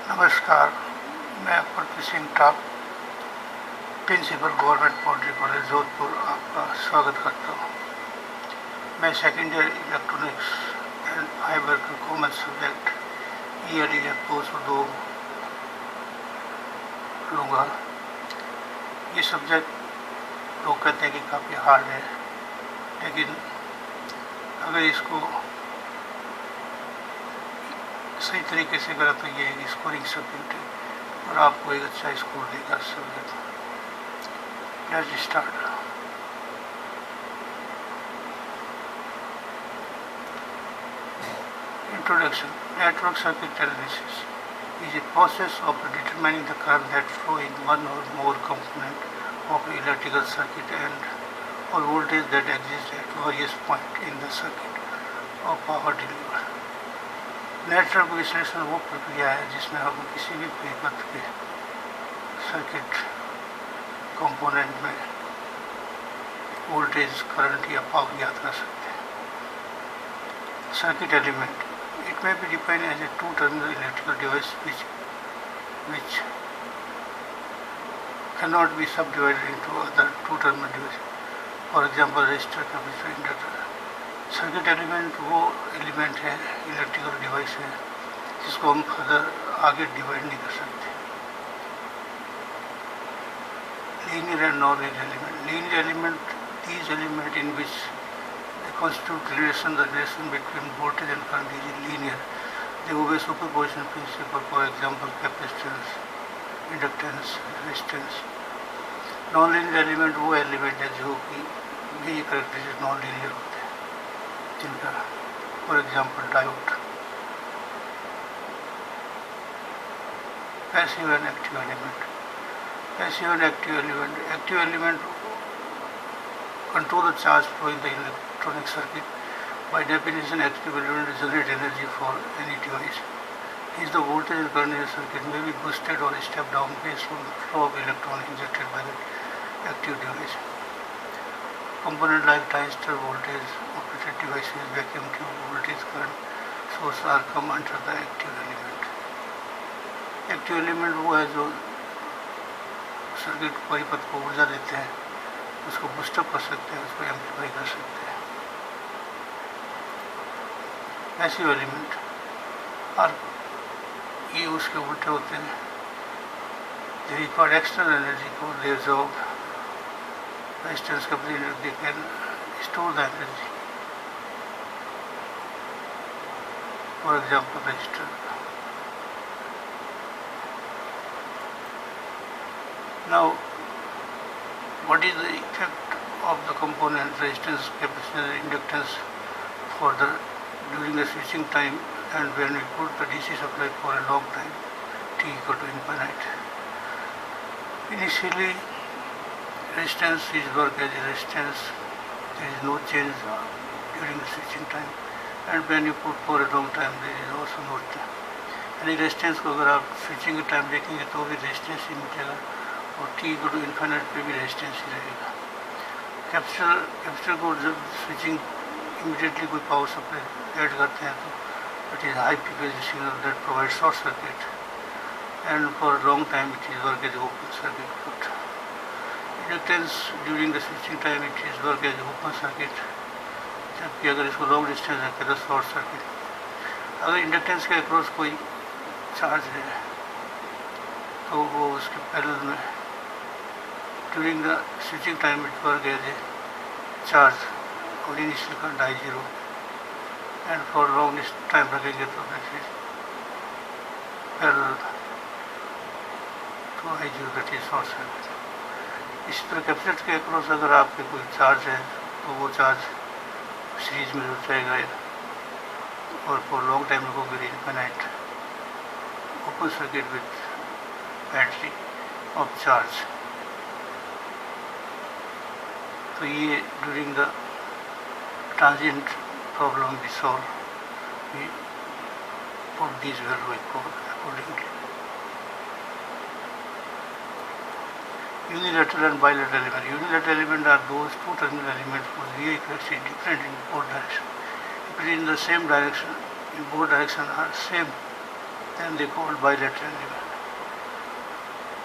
नमस्कार, मैं पृथ्वी सिंह टाप, principal government polytechnic college Jodhpur आपका स्वागत करता हूँ। मैं second year electronics and fibre का कॉमन सब्जेक्ट ईयर 202 लूँगा। ये सब्जेक्ट लोग कहते हैं कि काफ़ी हार्ड है, लेकिन अगर इसको सही तरीके से करा तो ये स्कोरिंग सब्जेक्ट है और आपको एक अच्छा स्कोर देगा subject. Let's start. Introduction. Network circuit analysis is a process of determining the current that flow in one or more component of electrical circuit and or voltage that exists at various points in the circuit or power delivery. Network विश्लेषण वो प्रक्रिया है जिसमें हम किसी भी परिपथ के सर्किट कंपोनेंट में वोल्टेज, करंट या पावर ज्ञात कर सकते हैं। Circuit element it may be defined as a two-terminal electrical device which cannot be subdivided into other two-terminal devices. For example, resistor, capacitor, inductor. Circuit element वो element है, electrical device है जिसको हम फर्दर आगे डिवाइड नहीं कर सकते। Linear and non linear element. Linear element these element in which they constitute relation, the relation between voltage and current is linear. They obey superposition principle, for example capacitance, inductance, resistance. Non linear element वो element है जो कि ये characteristic non linear होते हैं, जिनका for example diode. Passive and active element. Passive and active element. Active element control the charge flow in the electronic circuit. By definition, active element generate energy for any device. Hence, the voltage and current in the circuit may be boosted or stepped down based on the flow of electrons injected by the active device. Component like transistor, voltage operated devices, vacuum tube, voltage, current source are come under the active element. Active element वो है जो circuit परिपथ को ऊर्जा देते हैं, उसको boost up कर सकते हैं, उसको एम्पलीफाई कर सकते हैं। पैसिव एलिमेंट और ये उसके उल्टे होते हैं। They require external energy for their job. Resistance capacitor they can store the energy, for example resistor. Now what is the effect of the component resistance, capacitance, inductance for the during the switching time and when we put the DC supply for a long time t equal to infinite? Initially, resistance is work as a resistance. There is no change during the switching time, and when you put for a long time there is also no change. यानी resistance को अगर आप switching के time देखेंगे तो भी resistance ही मिलेगा और टी इक्वल टू इन्फिनिट पे भी रेजिस्टेंस ही रहेगा। कैपेसिटर को जब स्विचिंग इमीडिएटली कोई पावर सप्लाई ऐड करते हैं तो it is high frequency signal that provide short circuit and for long time it is work as open circuit put. Inductance during the switching time it is work as open circuit, जबकि अगर इसको long distance रखें तो short circuit. अगर inductance के across कोई charge है तो वो उसके पैरेलल में during the switching time it work as a charge और initial current I0 and for long time रखेंगे तो that is parallel to I0 that is short circuit। इसी तरह कैपेसिटर के अक्रॉस अगर आपके कोई चार्ज है तो वो चार्ज सीरीज में जुड़ जाएगा और for long time रखोगे infinite open circuit with battery of charge. तो ये ड्यूरिंग द ट्रांजिएंट प्रॉब्लम भी solve we put these value accordingly. Unilateral and bilateral element. Unilateral element are those two terminal elements whose VI characteristics different in both directions. If it is in the same direction, in both directions are same then they called bilateral element.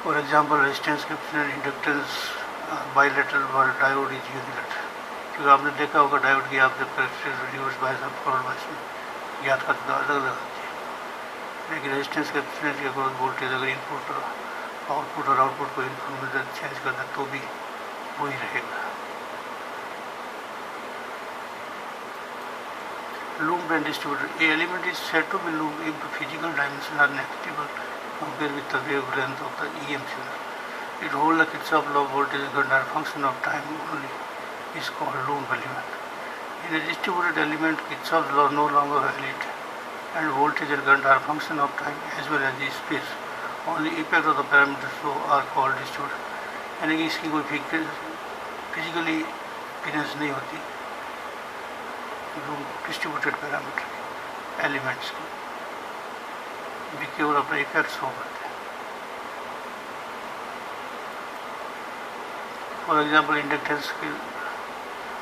For example, resistance, capacitance, inductance bilateral, while diode is unilateral. क्योंकि आपने देखा होगा diode की आपने characteristics reverse bias और forward bias में याद करते तो अलग अलग होती है, लेकिन रेजिस्टेंस कैपेसिटेंस के अक्रॉस वोल्टेज अगर इनपुट और आउटपुट को इनपुट में चेंज करना तो भी वही रहेगा. Loop and distributed. A element is said to be looped if the physical dimensions are negligible compared with the wavelength of the EM signal. It holds the Kirchhoff law of voltage and current are a function of time only. Is called loop element. In a distributed element, Kirchhoff's law no longer valid, and voltage and current are a function of time as well as the space. Only effect of the parameters so are called distributed. यानी कि इसकी कोई physically difference नहीं होती distributed parameter elements की, केवल अपने effects हो करते हैं. फॉर एग्जाम्पल इंडक्टेंस के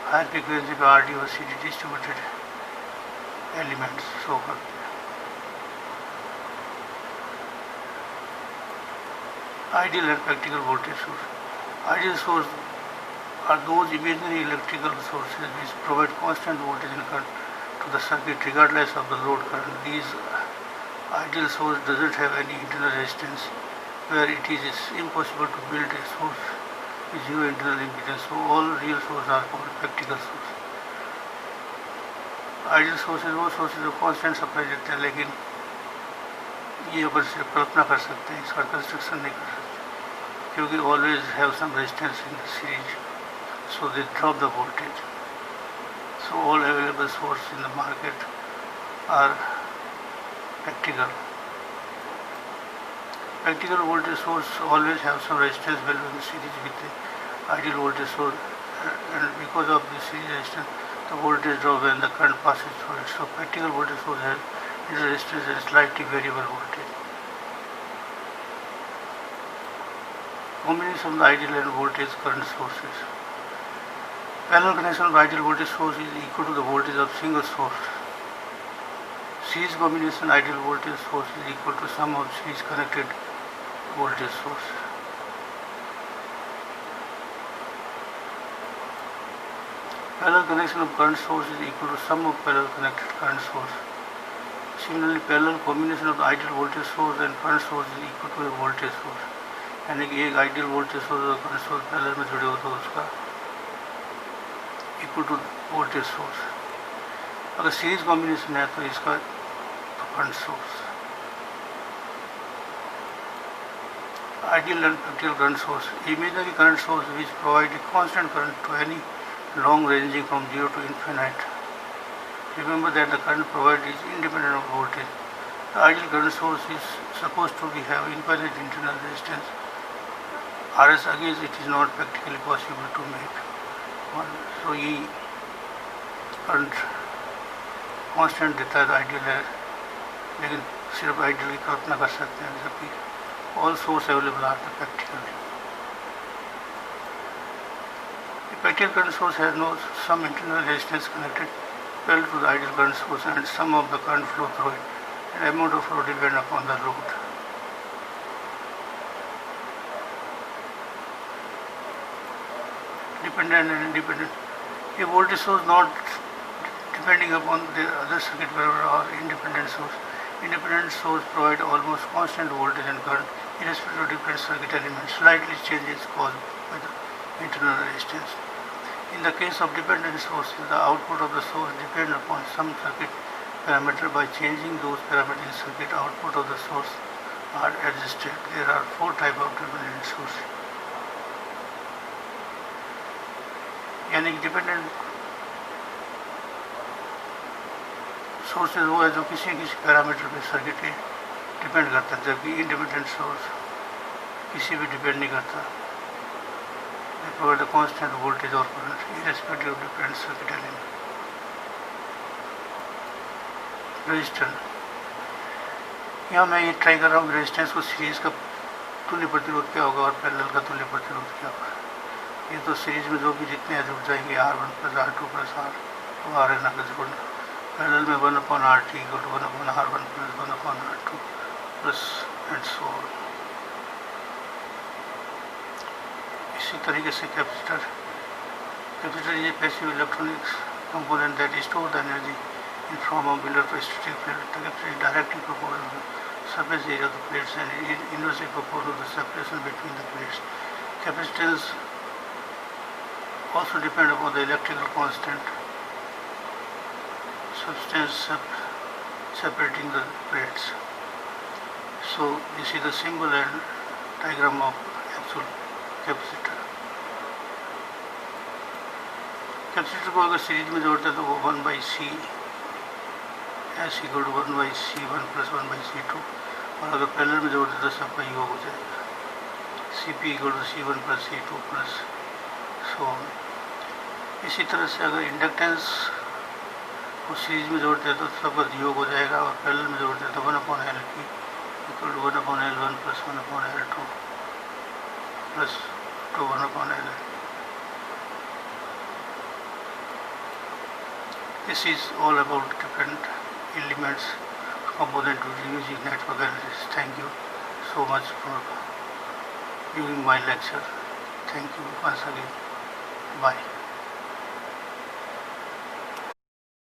हायर फ्रिक्वेंसी पे आर डी और C D distributed elements show करते हैं. Ideal and practical voltage source. Ideal source are those imaginary electrical sources which provide constant voltage and current to the circuit regardless of the load current. These ideal source doesn't have any internal resistance, where it is impossible to build a source with zero internal impedance. So all real sources are called practical source. Ideal sources वो sources जो constant supply देते हैं, लेकिन ये अपन सिर्फ कल्पना कर सकते हैं, इसका कंस्ट्रक्शन नहीं कर सकते, क्योंकि always have some resistance in the series. So they drop the voltage. So all available sources in the market are practical. Practical voltage source always have some resistance value in series with the ideal voltage source, and because of the series resistance, the voltage drop when the current passes through it. So practical voltage source has resistance and slightly variable voltage. Combination of the ideal and voltage current sources. Parallel connection of ideal voltage source is equal to the voltage of single source. Series combination ideal voltage source is equal to sum of series connected voltage source. Parallel connection of current source is equal to sum of parallel connected current source. Similarly, parallel combination of the ideal voltage source and current source is equal to a voltage source. यानी कि एक ideal voltage source और current source parallel में जुड़े हो तो उसका equal to voltage source. अगर सीरीज कॉम्बिनेशन है तो इसका current source. Ideal and practical current source. Imaginary current source which provide a constant current to any long ranging from 0 to infinite. Remember that the current provided is independent of voltage. The ideal current source is supposed to have infinite internal resistance. RS against it is not practically possible to make one. So ये current constant देता है ideal है, लेकिन सिर्फ ideal की कल्पना कर सकते हैं, जबकि all source available are the practical. The practical current source has no some internal resistance connected parallel to the ideal current source, and some of the current flow through it, and amount of flow depend upon the load. Dependent and independent. A voltage source not depending upon the other circuit parameter or independent source. Independent source provide almost constant voltage and current irrespective of different circuit elements. Slightly changes caused by the internal resistance. In the case of dependent sources, the output of the source depends upon some circuit parameter. By changing those parameters in circuit, output of the source are adjusted. There are 4 types of dependent sources. यानी dependent sources वो है जो किसी किसी parameter पे circuit पे depend करता है, जबकि इंडिपेंडेंट सोर्स किसी भी डिपेंड नहीं करता. They provide a constant voltage or current irrespective of different circuit element. Resistance. यहाँ मैं ये ट्राई कर रहा हूँ रेजिस्टेंस को सीरीज का तुल्य प्रतिरोध क्या होगा और पैरेलल का तुल्य प्रतिरोध क्या होगा. ये तो सीरीज में जो भी जितने जुड़ जाएंगे R1 + R2 + R तो RN आगे जोड़ना. पैरेलल में 1/RT = 1/R1 + 1/R2 plus and so on. इसी तरीके से capacitor is a passive electronics component that stores the energy in form of electrostatic field. The capacitor is directly proportional to the surface area of the plates and is inversely proportional to the separation between the plates. Capacitance also depend upon the electrical constant substance separating the plates. So this is the symbol and diagram of actual capacitor. Capacitor को अगर series में जोड़ते हैं तो वो 1/C S equal to 1/C1 plus 1/C2, और अगर parallel में जोड़ते तो सबका योग हो जाएगा CP equal to C1 plus C2 plus so on. इसी तरह से अगर इंडक्टेंस को सीरीज में जोड़ते हैं तो सबका योग हो जाएगा, और पैरेलल में जोड़ते हैं तो 1/LP equal to 1/L1 plus 1/L2 plus 1/LN। This is all about different elements, component using network analysis. Thank you so much for viewing my lecture. Thank you once again. Bye.